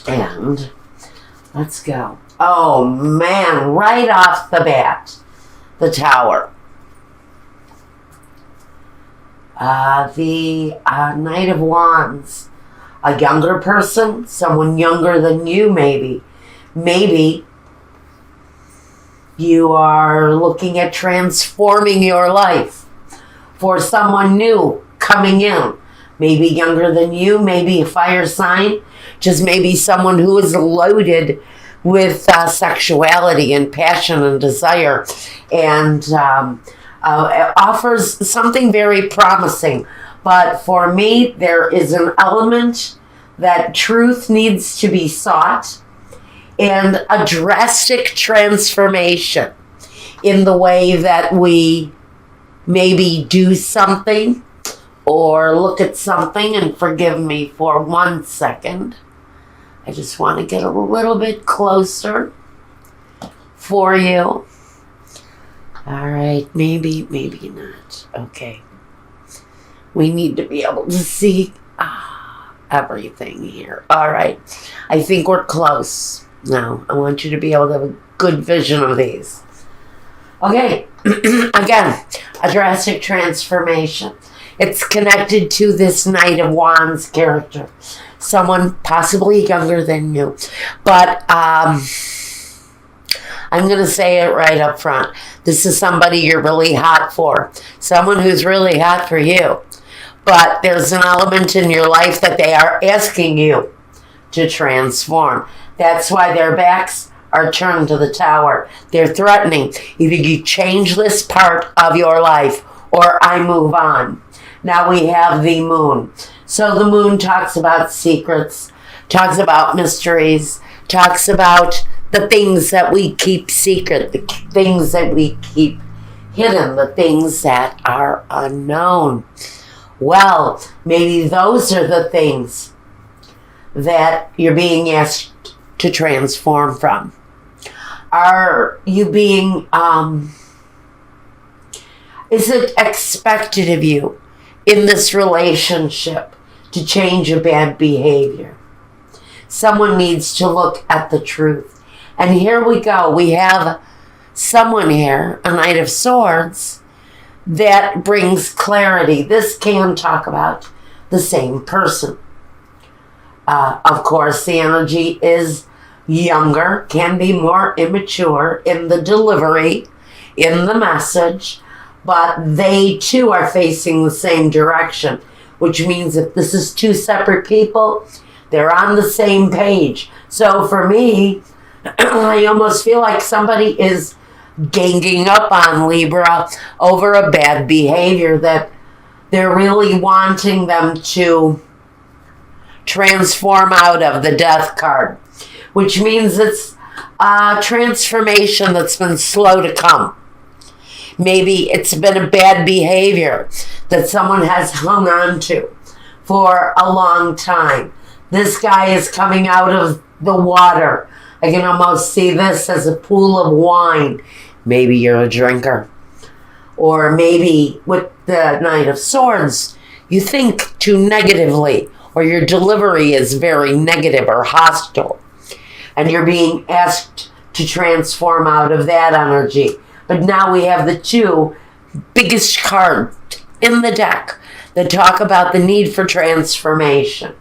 And let's go. Oh man, right off the bat, the Tower. The Knight of Wands. A younger person, someone younger than you maybe. Maybe you are looking at transforming your life for someone new coming in. Maybe younger than you, maybe a fire sign, just maybe someone who is loaded with sexuality and passion and desire, and offers something very promising. But for me, there is an element that truth needs to be sought and a drastic transformation in the way that we maybe do something or look at something. And forgive me for 1 second. I just want to get a little bit closer for you. All right, maybe not. Okay. We need to be able to see everything here. All right. I think we're close. Now, I want you to be able to have a good vision of these. Okay. Again, a drastic transformation. It's connected to this Knight of Wands character. Someone possibly younger than you. But I'm going to say it right up front. This is somebody you're really hot for. Someone who's really hot for you. But there's an element in your life that they are asking you to transform. That's why their backs are turned to the Tower. They're threatening. Either you change this part of your life or I move on. Now we have the Moon. So the Moon talks about secrets, talks about mysteries, talks about the things that we keep secret, the things that we keep hidden, the things that are unknown. Well, maybe those are the things that you're being asked to transform from. Are you being, is it expected of you in this relationship to change a bad behavior? Someone needs to look at the truth. And here we go. We have someone here, a Knight of Swords, that brings clarity. This can talk about the same person. Of course, the energy is younger, can be more immature in the delivery, in the message, but they too are facing the same direction, which means if this is two separate people, they're on the same page. So for me, I almost feel like somebody is ganging up on Libra over a bad behavior that they're really wanting them to transform out of, the Death card, which means it's a transformation that's been slow to come. Maybe it's been a bad behavior that someone has hung on to for a long time. This guy is coming out of the water. I can almost see this as a pool of wine. Maybe you're a drinker. Or maybe with the Knight of Swords, you think too negatively, or your delivery is very negative or hostile. And you're being asked to transform out of that energy. But now we have the two biggest cards in the deck that talk about the need for transformation.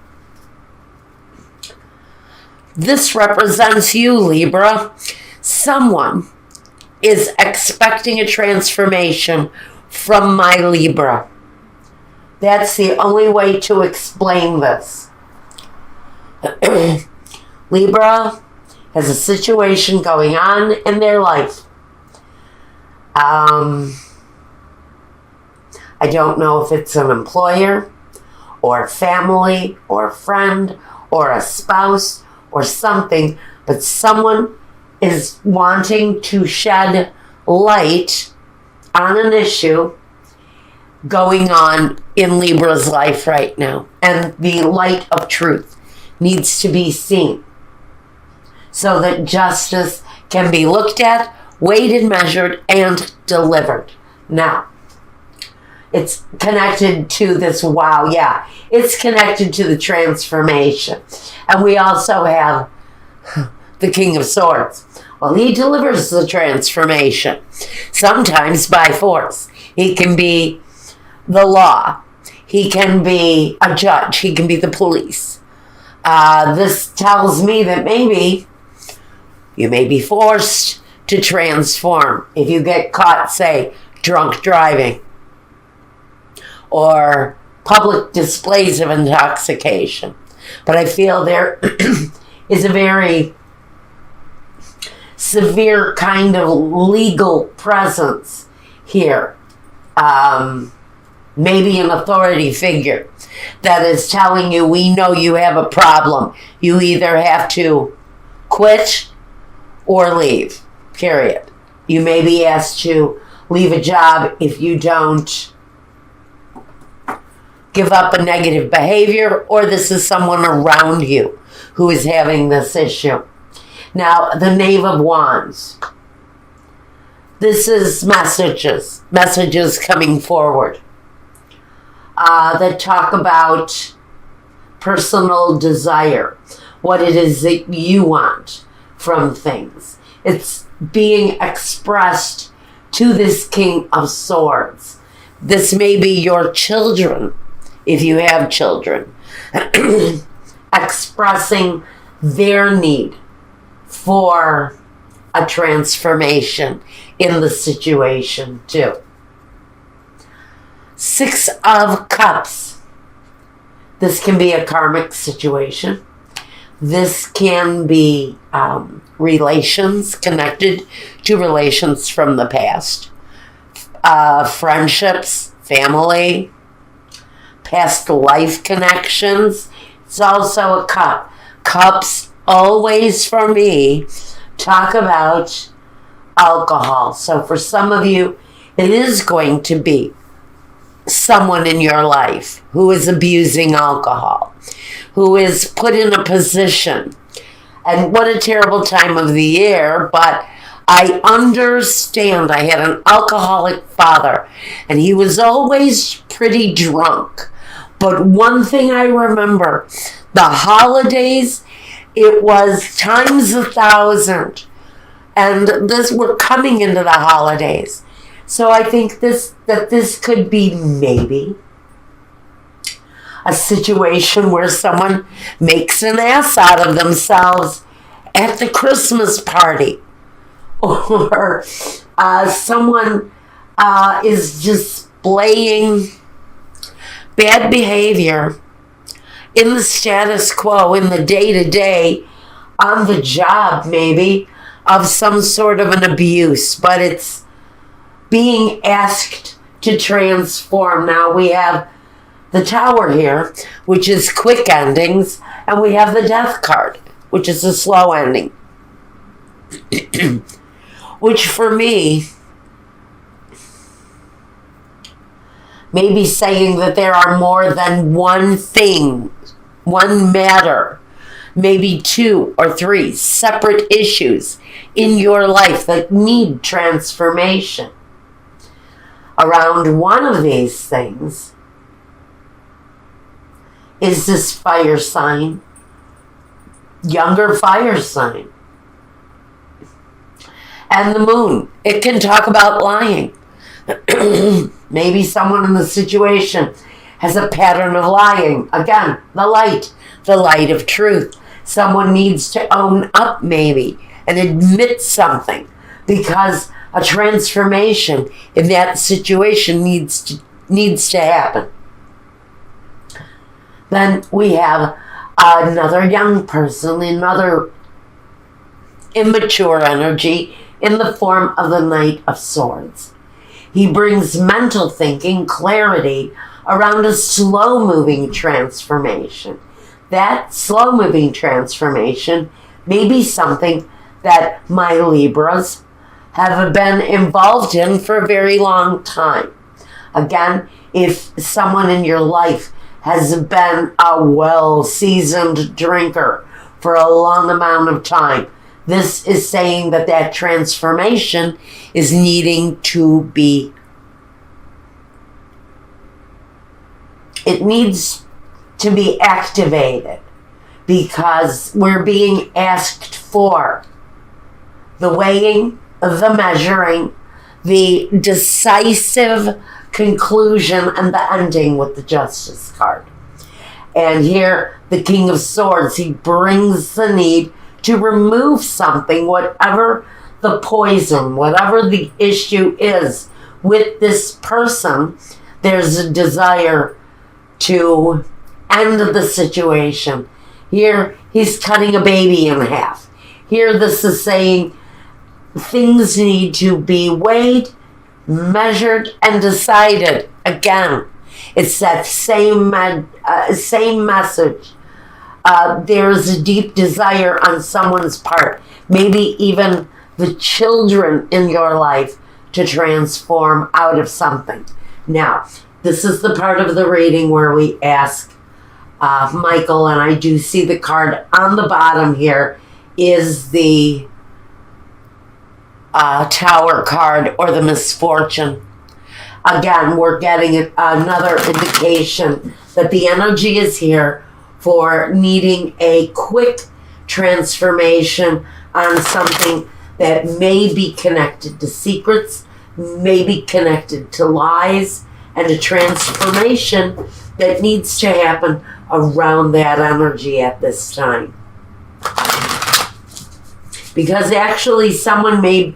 This represents you, Libra. Someone is expecting a transformation from my Libra. That's the only way to explain this. Libra has a situation going on in their life. I don't know if it's an employer or family or friend or a spouse or something, but someone is wanting to shed light on an issue going on in Libra's life right now. And the light of truth needs to be seen so that justice can be looked at, weighed and measured, and delivered. Now, It's connected to this, wow, yeah. It's connected to the transformation. And we also have the King of Swords. Well, he delivers the transformation, sometimes by force. He can be the law. He can be a judge. He can be the police. This tells me that maybe you may be forced to transform if you get caught, say, drunk driving or public displays of intoxication. But I feel there is a very severe kind of legal presence here. Maybe an authority figure that is telling you, we know you have a problem. You either have to quit or leave, period. You may be asked to leave a job if you don't give up a negative behavior, or this is someone around you who is having this issue. Now, the Knave of Wands. This is messages coming forward that talk about personal desire, what it is that you want from things. It's being expressed to this King of Swords. This may be your children, if you have children, expressing their need for a transformation in the situation too. Six of Cups. This can be a karmic situation. This can be relations connected to relations from the past. Friendships, family, past life connections. It's also a cup. Cups always, for me, talk about alcohol. So for some of you, it is going to be someone in your life who is abusing alcohol, who is put in a position. And what a terrible time of the year, but I understand. I had an alcoholic father, and he was always pretty drunk. But one thing I remember, the holidays, it was times 1,000. And we're coming into the holidays. So I think this could be maybe a situation where someone makes an ass out of themselves at the Christmas party. Or someone is displaying bad behavior in the status quo, in the day-to-day, on the job maybe, of some sort of an abuse. But it's being asked to transform. Now we have the Tower here, which is quick endings, and we have the Death card, which is a slow ending. Which for me may be saying that there are more than one thing, one matter, maybe 2 or 3 separate issues in your life that need transformation. Around one of these things is this fire sign, younger fire sign. And the moon. It can talk about lying. Maybe someone in the situation has a pattern of lying. Again, the light of truth. Someone needs to own up maybe and admit something, because a transformation in that situation needs to happen. Then we have another young person, another immature energy in the form of the Knight of Swords. He brings mental thinking, clarity around a slow-moving transformation. That slow-moving transformation may be something that my Libras have been involved in for a very long time. Again, if someone in your life has been a well-seasoned drinker for a long amount of time, this is saying that that transformation is needing to be it needs to be activated because we're being asked for the weighing, the measuring, the decisive conclusion, and the ending with the Justice card. And here, the King of Swords, he brings the need to remove something, whatever the poison, whatever the issue is with this person. There's a desire to end the situation. Here, he's cutting a baby in half. Here, this is saying things need to be weighed, measured, and decided. Again, it's that same message. There's a deep desire on someone's part, maybe even the children in your life, to transform out of something. Now, this is the part of the reading where we ask Michael, and I do see the card on the bottom here, is the Tower card or the Misfortune. Again, we're getting another indication that the energy is here for needing a quick transformation on something that may be connected to secrets, may be connected to lies, and a transformation that needs to happen around that energy at this time. Because actually someone may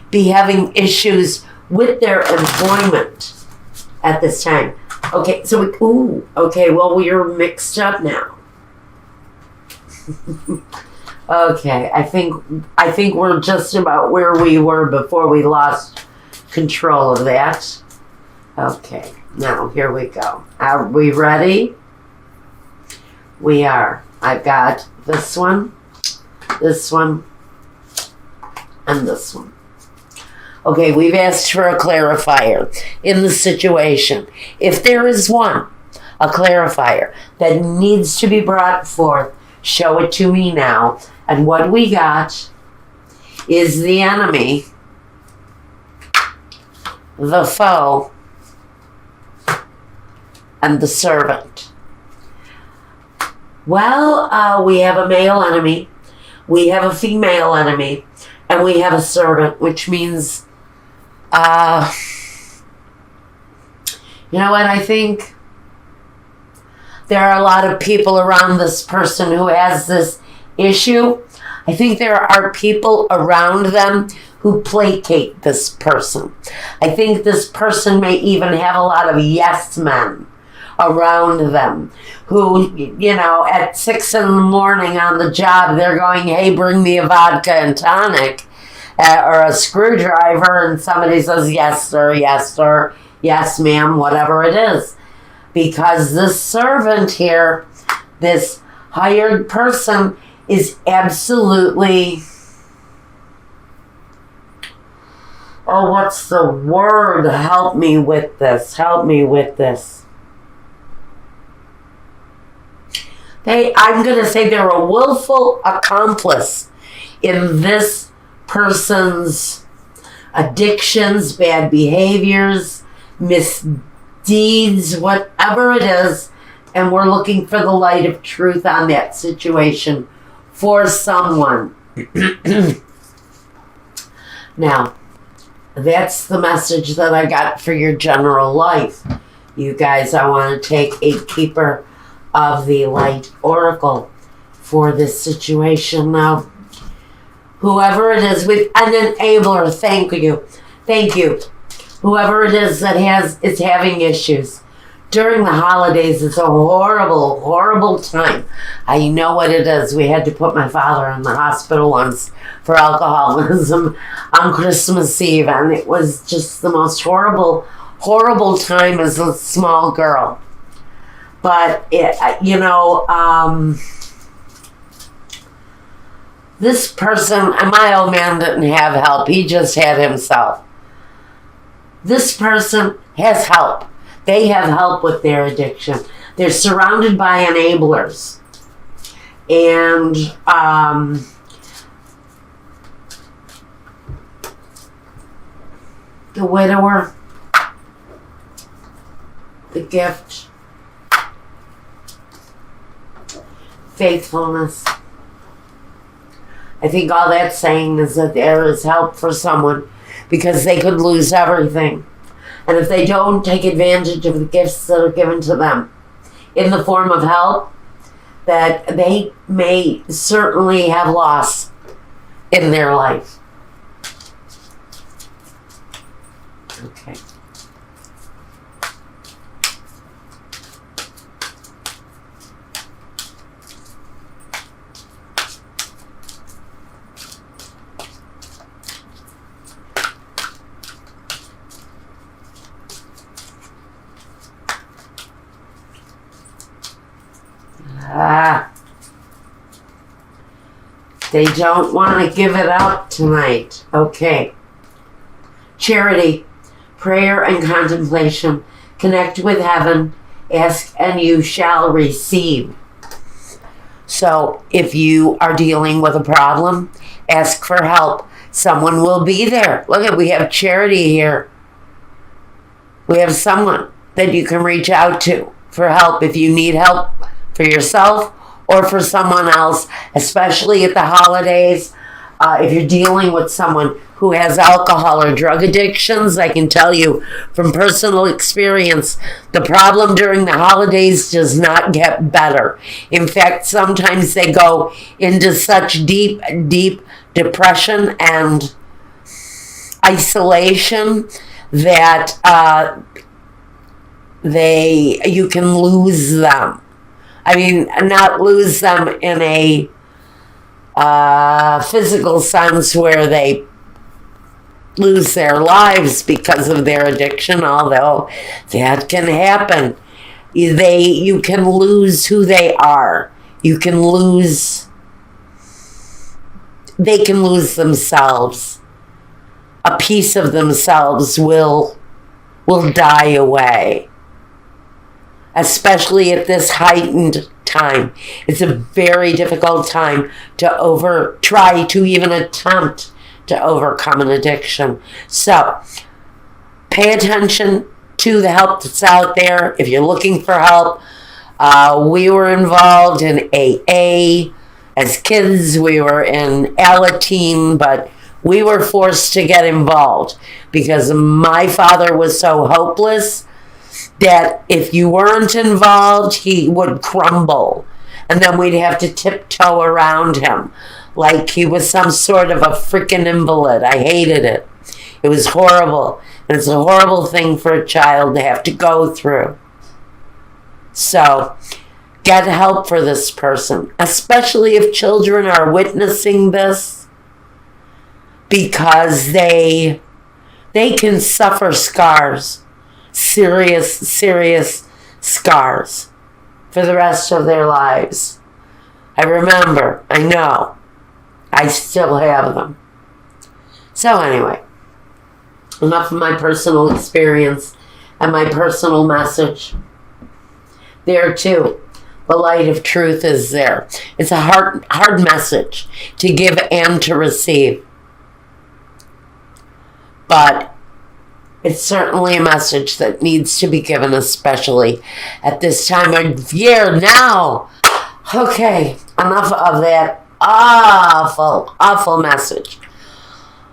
be having issues with their employment at this time. Okay, so well, we're mixed up now. Okay, I think we're just about where we were before we lost control of that. Okay, now here we go. Are we ready? We are. I've got this one, and this one. Okay, we've asked for a clarifier in the situation. If there is one, a clarifier that needs to be brought forth, show it to me now. And what we got is the enemy, the foe, and the servant. Well, we have a male enemy, we have a female enemy, and we have a servant, which means, you know what, I think there are a lot of people around this person who has this issue. I think there are people around them who placate this person. I think this person may even have a lot of yes men around them who, you know, at 6 a.m. on the job, they're going, hey, bring me a vodka and tonic or a screwdriver, and somebody says, yes, sir, yes, ma'am, whatever it is. Because this servant here, this hired person, is absolutely, oh, what's the word? Help me with this. I'm going to say they're a willful accomplice in this person's addictions, bad behaviors, misdeeds, whatever it is, and we're looking for the light of truth on that situation for someone. Now, that's the message that I got for your general life. You guys, I want to take a keeper of the light oracle for this situation now. Whoever it is with an enabler, thank you. Whoever it is that is having issues during the holidays, it's a horrible, horrible time. I know what it is. We had to put my father in the hospital once for alcoholism on Christmas Eve, and it was just the most horrible, horrible time as a small girl. But this person, and my old man didn't have help. He just had himself. This person has help. They have help with their addiction. They're surrounded by enablers. And the widower, the gift, faithfulness. I think all that's saying is that there is help for someone because they could lose everything. And if they don't take advantage of the gifts that are given to them in the form of help, that they may certainly have loss in their life. Okay. They don't want to give it up tonight. Okay. Charity, prayer, and contemplation. Connect with heaven. Ask and you shall receive. So if you are dealing with a problem, ask for help. Someone will be there. Look at, we have Charity here. We have someone that you can reach out to for help if you need help for yourself or for someone else, especially at the holidays. If you're dealing with someone who has alcohol or drug addictions, I can tell you from personal experience, the problem during the holidays does not get better. In fact, sometimes they go into such deep, deep depression and isolation that you can lose them. I mean, not lose them in a physical sense where they lose their lives because of their addiction, although that can happen. You can lose who they are. They can lose themselves. A piece of themselves will die away. Especially at this heightened time. It's a very difficult time to try to even attempt to overcome an addiction. So, pay attention to the help that's out there. If you're looking for help, we were involved in AA. As kids, we were in Alateen, but we were forced to get involved because my father was so hopeless that if you weren't involved, he would crumble. And then we'd have to tiptoe around him like he was some sort of a freaking invalid. I hated it. It was horrible. And it's a horrible thing for a child to have to go through. So, get help for this person, especially if children are witnessing this, because they can suffer scars. Serious scars for the rest of their lives. I remember, I know, I still have them. So anyway, enough of my personal experience and my personal message. There too, the light of truth is there. It's a hard message to give and to receive. But it's certainly a message that needs to be given, especially at this time of year now. Okay, enough of that awful message.